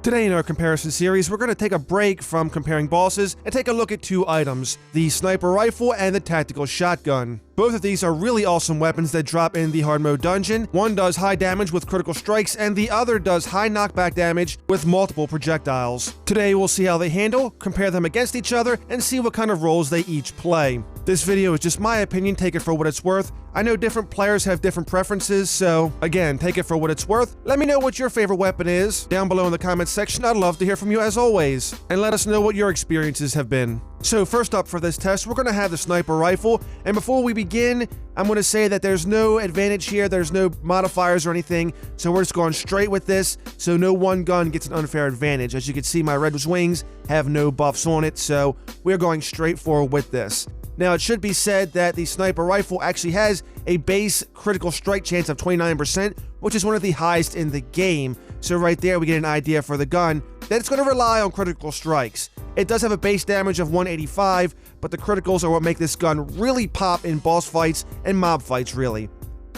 Today in our comparison series, we're going to take a break from comparing bosses and take a look at two items, the sniper rifle and the tactical shotgun. Both of these are really awesome weapons that drop in the hard mode dungeon. One does high damage with critical strikes, and the other does high knockback damage with multiple projectiles. Today we'll see how they handle, compare them against each other, and see what kind of roles they each play. This video is just my opinion, take it for what it's worth. I know different players have different preferences, so again, take it for what it's worth. Let me know what your favorite weapon is down below in the comments section. I'd love to hear from you as always, and let us know what your experiences have been. So first up for this test, we're going to have the sniper rifle, and before we begin, I'm going to say that there's no advantage here, there's no modifiers or anything, so we're just going straight with this, so no one gun gets an unfair advantage. As you can see, my red wings have no buffs on it, so we're going straight forward with this. Now, it should be said that the sniper rifle actually has a base critical strike chance of 29%, which is one of the highest in the game. So right there, we get an idea for the gun that it's going to rely on critical strikes. It does have a base damage of 185, but the criticals are what make this gun really pop in boss fights and mob fights, really.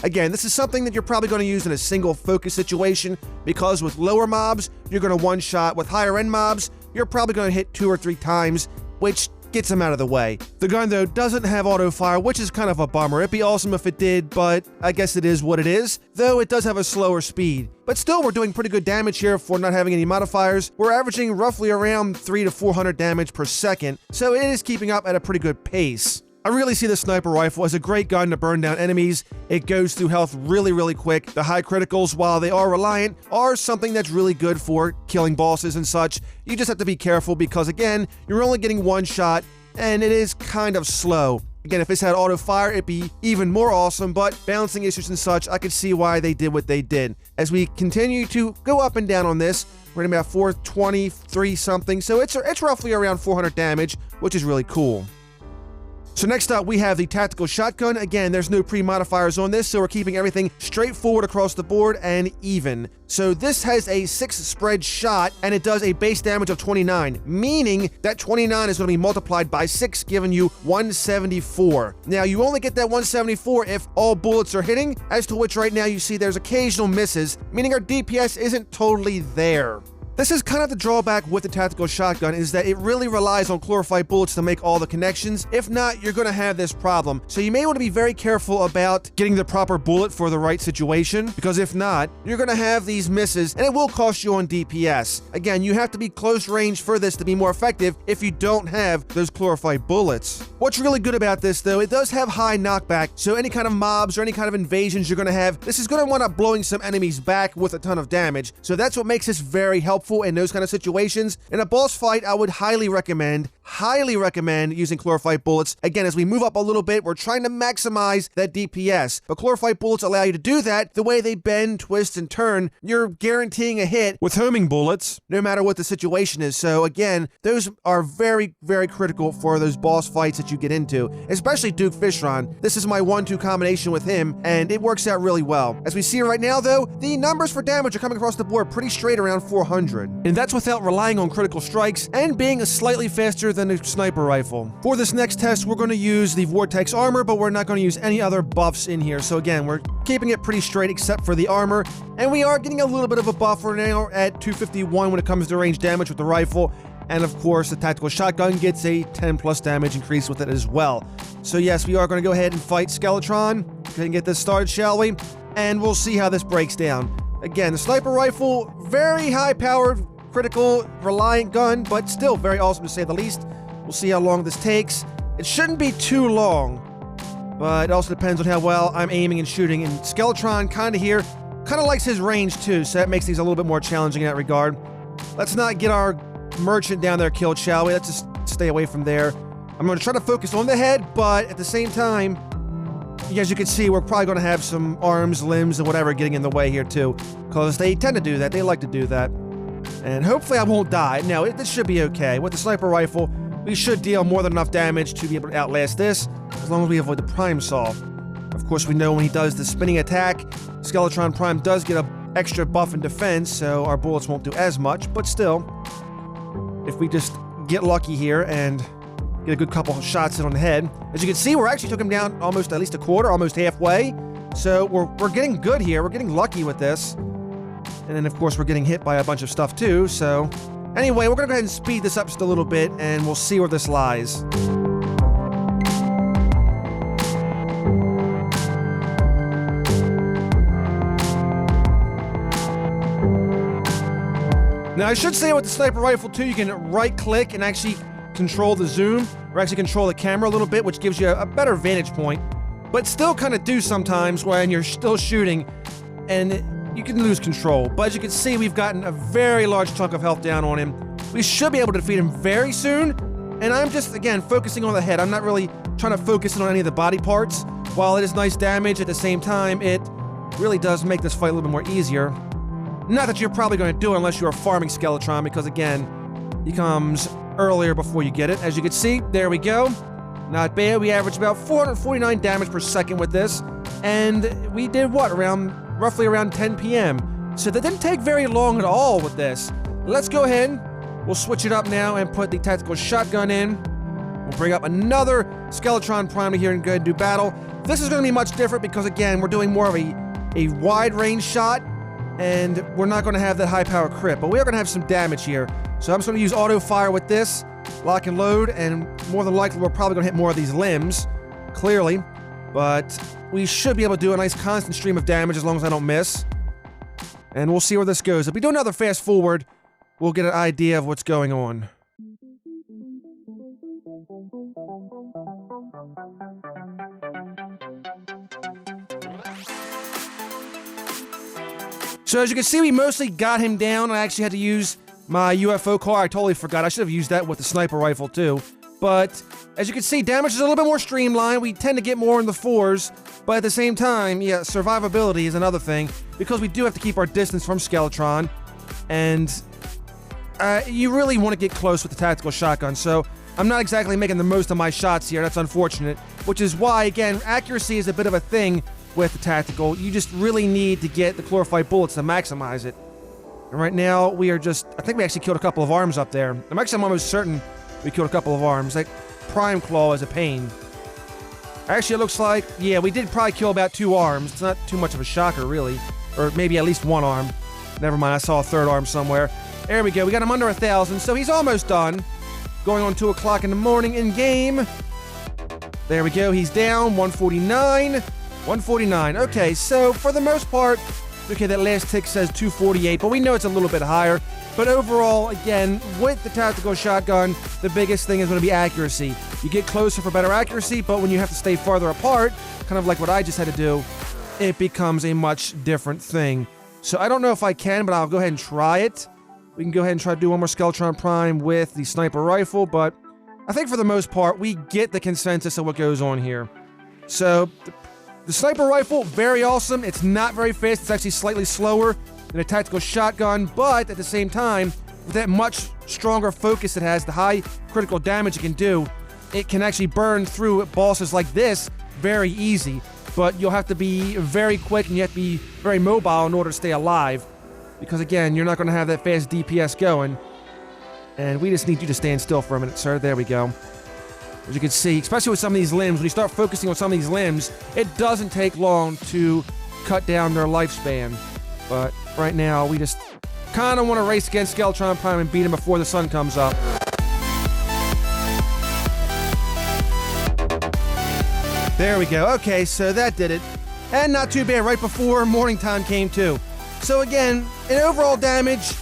Again, this is something that you're probably going to use in a single focus situation, because with lower mobs, you're going to one-shot. With higher end mobs, you're probably going to hit 2 or 3 times, which gets them out of the way. The gun, though, doesn't have auto fire, which is kind of a bummer. It'd be awesome if it did, but I guess it is what it is, though it does have a slower speed. But still, we're doing pretty good damage here for not having any modifiers. We're averaging roughly around 300 to 400 damage per second, so it is keeping up at a pretty good pace. I really see the sniper rifle as a great gun to burn down enemies. It goes through health really quick. The high criticals, while they are reliant, are something that's really good for killing bosses and such. You just have to be careful because, again, you're only getting one shot, and it is kind of slow. Again, if this had auto fire, it'd be even more awesome, but balancing issues and such, I could see why they did what they did. As we continue to go up and down on this, we're at about 423 something, so it's roughly around 400 damage, which is really cool. So next up, we have the tactical shotgun. Again, there's no pre-modifiers on this, so we're keeping everything straightforward across the board and even. So this has a 6-spread shot, and it does a base damage of 29, meaning that 29 is going to be multiplied by 6, giving you 174. Now, you only get that 174 if all bullets are hitting, as to which right now you see there's occasional misses, meaning our DPS isn't totally there. This is kind of the drawback with the tactical shotgun, is that it really relies on chlorophyte bullets to make all the connections. If not, you're going to have this problem. So you may want to be very careful about getting the proper bullet for the right situation, because if not, you're going to have these misses, and it will cost you on DPS. Again, you have to be close range for this to be more effective if you don't have those chlorophyte bullets. What's really good about this, though, it does have high knockback, so any kind of mobs or any kind of invasions you're going to have, this is going to wind up blowing some enemies back with a ton of damage. So that's what makes this very helpful in those kind of situations. In a boss fight, I would highly recommend using chlorophyte bullets. Again, as we move up a little bit, we're trying to maximize that DPS, but chlorophyte bullets allow you to do that. The way they bend, twist, and turn, you're guaranteeing a hit with homing bullets, no matter what the situation is. So again, those are very critical for those boss fights that you get into, especially Duke Fishron. This is my 1-2 combination with him, and it works out really well. As we see right now, though, the numbers for damage are coming across the board pretty straight around 400. And that's without relying on critical strikes and being slightly faster than a sniper rifle. For this next test, we're going to use the Vortex armor, but we're not going to use any other buffs in here. So again, we're keeping it pretty straight except for the armor, and we are getting a little bit of a buffer now at 251 when it comes to range damage with the rifle. And of course, the tactical shotgun gets a 10+ damage increase with it as well. So yes, we are going to go ahead and fight Skeletron. Go ahead and get this started, shall we? And we'll see how this breaks down. Again, the sniper rifle, very high-powered, critical, reliant gun, but still very awesome to say the least. We'll see how long this takes. It shouldn't be too long, but it also depends on how well I'm aiming and shooting. And Skeletron kind of likes his range too, so that makes things a little bit more challenging in that regard. Let's not get our merchant down there killed, shall we? Let's just stay away from there. I'm going to try to focus on the head, but at the same time, as you can see, we're probably going to have some arms, limbs, and whatever getting in the way here too, because they tend to do that. They like to do that. And hopefully I won't die. No, this should be okay. With the sniper rifle, we should deal more than enough damage to be able to outlast this, as long as we avoid the Prime Saw. Of course, we know when he does the spinning attack, Skeletron Prime does get an extra buff in defense, so our bullets won't do as much, but still, if we just get lucky here and get a good couple of shots in on the head. As you can see, we're actually took him down almost at least a quarter, almost halfway. So we're getting good here. We're getting lucky with this. And then, of course, we're getting hit by a bunch of stuff, too, so... Anyway, we're gonna go ahead and speed this up just a little bit, and we'll see where this lies. Now, I should say with the sniper rifle, too, you can right-click and actually control the zoom, or actually control the camera a little bit, which gives you a better vantage point. But still kind of do sometimes when you're still shooting, and you can lose control. But as you can see, we've gotten a very large chunk of health down on him. We should be able to defeat him very soon, and I'm just, again, focusing on the head. I'm not really trying to focus on any of the body parts. While it is nice damage, at the same time, it really does make this fight a little bit more easier. Not that you're probably going to do it unless you're a farming Skeletron, because again, he comes earlier before you get it. As you can see, there we go. Not bad. We averaged about 449 damage per second with this, and we did what, roughly around 10 p.m. So that didn't take very long at all with this. Let's go ahead. We'll switch it up now and put the tactical shotgun in. We'll bring up another Skeletron Primer here and go ahead and do battle. This is going to be much different because, again, we're doing more of a wide-range shot, and we're not going to have that high-power crit, but we are going to have some damage here. So I'm just going to use auto-fire with this, lock and load, and more than likely we're probably going to hit more of these limbs, clearly. But we should be able to do a nice constant stream of damage as long as I don't miss. And we'll see where this goes. If we do another fast forward, we'll get an idea of what's going on. So as you can see, we mostly got him down. I actually had to use my UFO car. I totally forgot. I should have used that with the sniper rifle too. But as you can see, damage is a little bit more streamlined. We tend to get more in the 4s. But at the same time, yeah, survivability is another thing. Because we do have to keep our distance from Skeletron. And you really want to get close with the tactical shotgun. So I'm not exactly making the most of my shots here. That's unfortunate. Which is why, again, accuracy is a bit of a thing with the tactical. You just really need to get the chlorophyte bullets to maximize it. And right now, we are just... I think we actually killed a couple of arms up there. I'm almost certain we killed a couple of arms. Like, Prime Claw is a pain. Actually, it looks like... Yeah, we did probably kill about 2 arms. It's not too much of a shocker, really. Or maybe at least 1 arm. Never mind, I saw a 3rd arm somewhere. There we go. We got him under 1,000, so he's almost done. Going on 2 o'clock in the morning in game. There we go. He's down. 149. 149. Okay, so for the most part, okay, that last tick says 248, but we know it's a little bit higher. But overall, again, with the tactical shotgun, the biggest thing is going to be accuracy. You get closer for better accuracy, but when you have to stay farther apart, kind of like what I just had to do, it becomes a much different thing. So I don't know if I can, but I'll go ahead and try it. We can go ahead and try to do one more Skeletron Prime with the sniper rifle, but I think for the most part, we get the consensus of what goes on here. So the sniper rifle, very awesome. It's not very fast. It's actually slightly slower than a tactical shotgun, but at the same time, with that much stronger focus it has, the high critical damage it can do, it can actually burn through bosses like this very easy. But you'll have to be very quick and you have to be very mobile in order to stay alive. Because again, you're not going to have that fast DPS going. And we just need you to stand still for a minute, sir. There we go. As you can see, especially with some of these limbs, when you start focusing on some of these limbs, it doesn't take long to cut down their lifespan. But right now, we just kind of want to race against Skeletron Prime and beat him before the sun comes up. There we go. Okay, so that did it. And not too bad, right before morning time came too. So again, in overall damage,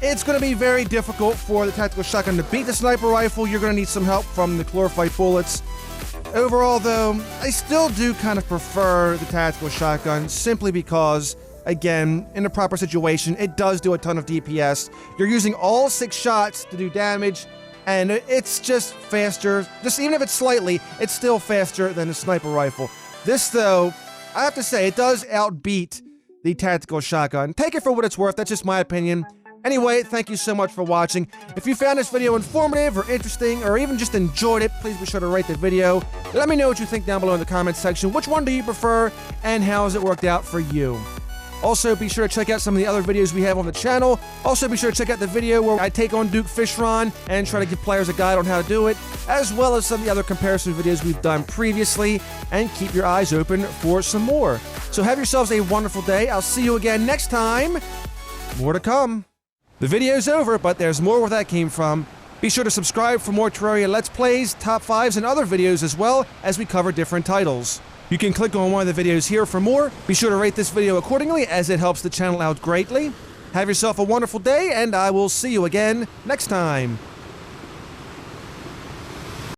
it's going to be very difficult for the tactical shotgun to beat the sniper rifle. You're going to need some help from the chlorophyte bullets. Overall, though, I still do kind of prefer the tactical shotgun simply because, again, in the proper situation, it does do a ton of DPS. You're using all 6 shots to do damage, and it's just faster. Just even if it's slightly, it's still faster than the sniper rifle. This, though, I have to say, it does outbeat the tactical shotgun. Take it for what it's worth. That's just my opinion. Anyway, thank you so much for watching. If you found this video informative or interesting or even just enjoyed it, please be sure to rate the video. Let me know what you think down below in the comments section. Which one do you prefer and how has it worked out for you? Also, be sure to check out some of the other videos we have on the channel. Also, be sure to check out the video where I take on Duke Fishron and try to give players a guide on how to do it, as well as some of the other comparison videos we've done previously, and keep your eyes open for some more. So have yourselves a wonderful day. I'll see you again next time More to come. The video's over, but there's more where that came from. Be sure to subscribe for more Terraria Let's Plays, Top 5s, and other videos as well as we cover different titles. You can click on one of the videos here for more. Be sure to rate this video accordingly as it helps the channel out greatly. Have yourself a wonderful day, and I will see you again next time.